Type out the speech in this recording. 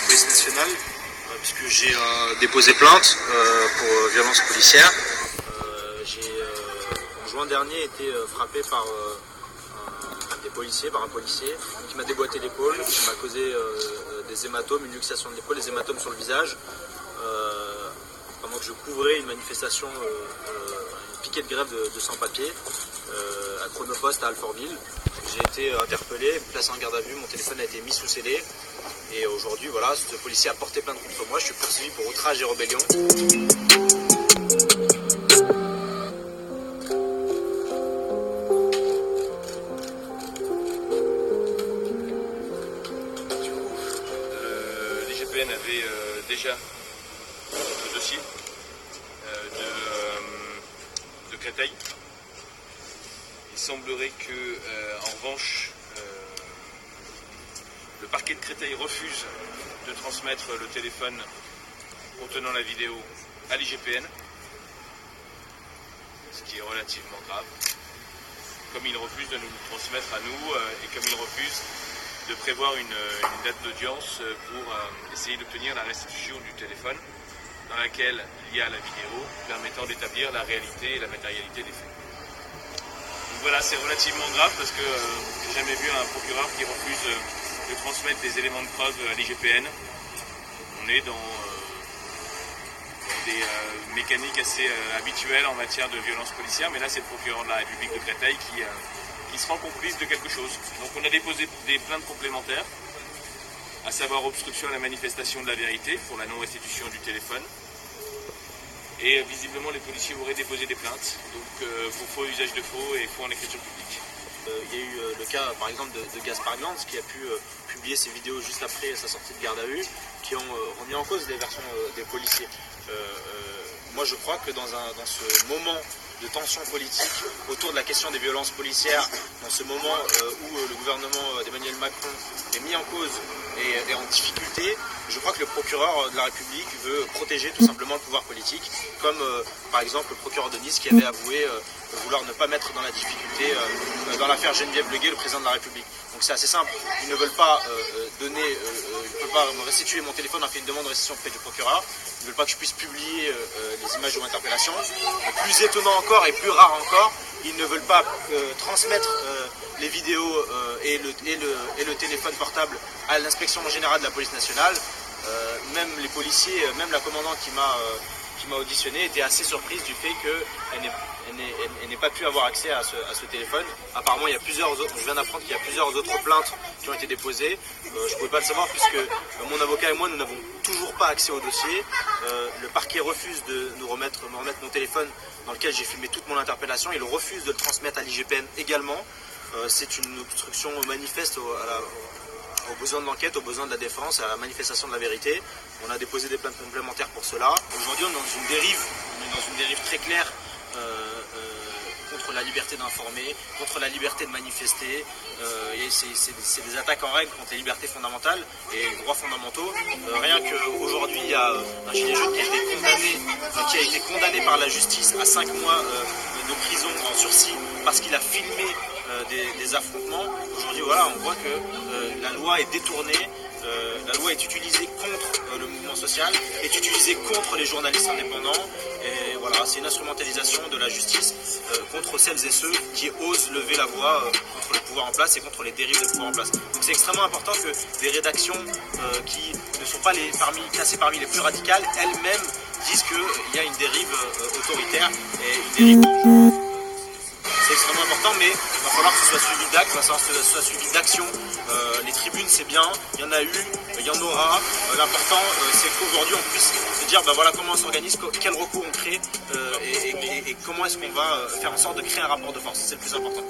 police nationale, puisque j'ai déposé plainte pour violence policière. J'ai en juin dernier été frappé par un policier qui m'a déboîté l'épaule, qui m'a causé des hématomes, une luxation de l'épaule, des hématomes sur le visage, pendant que je couvrais une manifestation, une piquet de grève de sans-papiers à Chronopost à Alfortville. J'ai été interpellé, placé en garde à vue, mon téléphone a été mis sous scellé. Et aujourd'hui, voilà, ce policier a porté plainte contre moi. Je suis poursuivi pour outrage et rébellion. L'IGPN avait déjà le dossier de Créteil. Il semblerait que, en revanche, le parquet de Créteil refuse de transmettre le téléphone contenant la vidéo à l'IGPN, ce qui est relativement grave, comme il refuse de nous le transmettre à nous et comme il refuse de prévoir une date d'audience pour essayer d'obtenir la restitution du téléphone dans laquelle il y a la vidéo permettant d'établir la réalité et la matérialité des faits. Donc voilà, c'est relativement grave parce que j'ai jamais vu un procureur qui refuse de transmettre des éléments de preuve à l'IGPN. On est dans des mécaniques assez habituelles en matière de violence policière, mais là c'est le procureur de la République de Créteil qui se rend complice de quelque chose. Donc on a déposé des plaintes complémentaires, à savoir obstruction à la manifestation de la vérité pour la non-restitution du téléphone. Et visiblement les policiers auraient déposé des plaintes, donc pour faux usage de faux et faux en écriture publique. Il y a eu le cas par exemple de Gaspard Glanz qui a pu publier ses vidéos juste après sa sortie de garde à vue qui ont remis en cause les versions des policiers. Moi je crois que dans ce moment de tension politique autour de la question des violences policières, dans ce moment où le gouvernement d'Emmanuel Macron est mis en cause et est en difficulté, je crois que le procureur de la République veut protéger tout simplement le pouvoir politique, comme par exemple le procureur de Nice qui avait avoué vouloir ne pas mettre dans la difficulté dans l'affaire Geneviève Leguet, le président de la République. Donc c'est assez simple, ils ne veulent pas ils ne peuvent pas me restituer mon téléphone, on a fait une demande de restitution auprès du procureur, ils ne veulent pas que je puisse publier les images de mon interpellation. Plus étonnant encore et plus rare encore, ils ne veulent pas transmettre les vidéos et le téléphone portable à l'inspection générale de la police nationale. Même les policiers, même la commandante qui m'a auditionné était assez surprise du fait qu'elle n'ait pas pu avoir accès à ce téléphone. Apparemment, il y a je viens d'apprendre qu'il y a plusieurs autres plaintes qui ont été déposées. Je ne pouvais pas le savoir puisque mon avocat et moi, nous n'avons toujours pas accès au dossier. Le parquet refuse de me remettre mon téléphone dans lequel j'ai filmé toute mon interpellation. Il refuse de le transmettre à l'IGPN également. C'est une obstruction manifeste aux besoins de l'enquête, aux besoins de la défense, à la manifestation de la vérité. On a déposé des plaintes complémentaires pour cela. Aujourd'hui, on est dans une dérive très claire contre la liberté d'informer, contre la liberté de manifester. Et c'est des attaques en règle contre les libertés fondamentales et les droits fondamentaux. Rien qu'aujourd'hui, il y a un gilet jaune qui a été condamné par la justice à 5 mois de prison en sursis parce qu'il a filmé des affrontements. Aujourd'hui, voilà, on voit que la loi est détournée, la loi est utilisée contre le mouvement social, est utilisée contre les journalistes indépendants. Et voilà, c'est une instrumentalisation de la justice contre celles et ceux qui osent lever la voix contre le pouvoir en place et contre les dérives du pouvoir en place. Donc c'est extrêmement important que des rédactions qui ne sont pas classées parmi les plus radicales, elles-mêmes disent qu'il y a une dérive autoritaire et une dérive. C'est extrêmement important, mais il va falloir que ce soit suivi d'actes, il va falloir que ce soit suivi d'actions. Les tribunes, c'est bien, il y en a eu, il y en aura. L'important, c'est qu'aujourd'hui, on puisse se dire voilà comment on s'organise, quel recours on crée et comment est-ce qu'on va faire en sorte de créer un rapport de force. C'est le plus important.